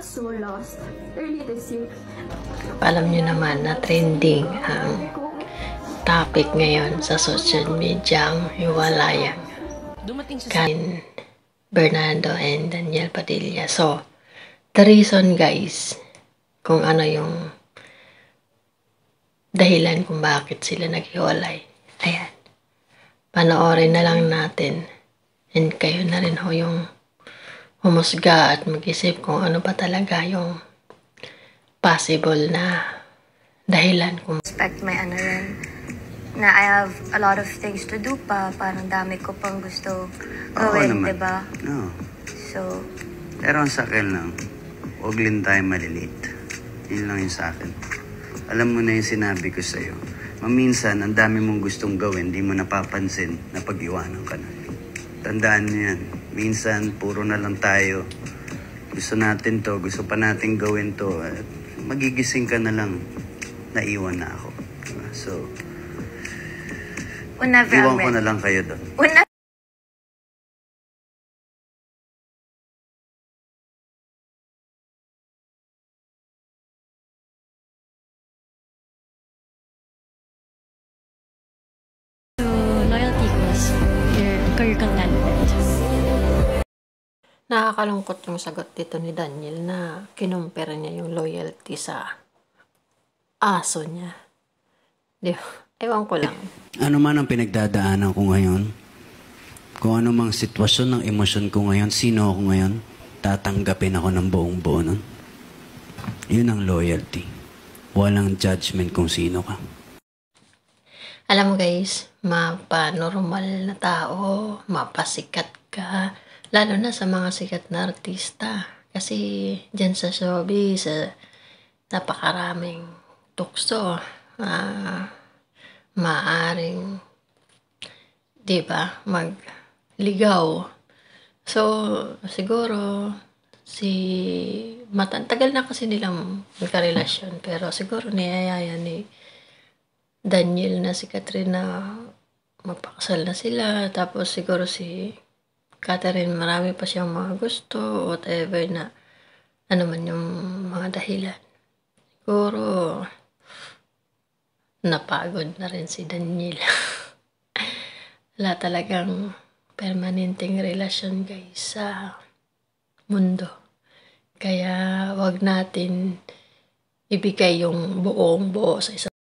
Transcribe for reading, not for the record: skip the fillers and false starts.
felt so lost early this year. Alam niyo naman na trending ang topic ngayon sa social media ang hiwalayan kan Bernardo and Daniel Padilla. So, the reason guys, kung ano yung dahilan kung bakit sila naghiwalay. Ayan. Panoorin na lang natin. And kayo na rin ho yung humusga at mag-isip kung ano ba talaga yung possible na dahilan. Expect may ano rin, na I have a lot of things to do pa. Parang dami ko pang gusto gawin, diba? No. So, pero sa akin lang, huwag din tayo malilate. Yun lang yung sa akin. Alam mo na yung sinabi ko sa'yo. Maminsan, ang dami mong gustong gawin, di mo napapansin na pag-iwanan ka na. Tandaan niyo yan. Minsan, puro na lang tayo. Gusto natin to, gusto pa natin gawin to. At magigising ka na lang, naiwan na ako. So, iwan ko na lang kayo doon. Loyalty goes, career kang landed. Nakakalungkot yung sagot dito ni Daniel na kinumpara niya yung loyalty sa aso niya. Di ba? Ewan ko lang. Ano man ang pinagdadaanan ko ngayon, kung ano mang sitwasyon ng emosyon ko ngayon, sino ako ngayon, tatanggapin ako ng buong buo nun. Yun ang loyalty. Walang judgment kung sino ka. Alam mo guys, mapa-normal na tao, mapasikat ka, lalo na sa mga sikat na artista. Kasi dyan sa showbiz, napakaraming tukso. Maaring, di ba, magligaw. So, siguro, tagal na kasi nilang magkarelasyon, pero siguro niyayaya ni Daniel na si Catherine na magpakasal na sila. Tapos siguro si Catherine, marami pa siyang mga gusto, whatever na ano man yung mga dahilan. Siguro, napagod na rin si Daniel. Wala talagang permanenteng relasyon guys sa mundo. Kaya wag natin ibigay yung buong buo sa isang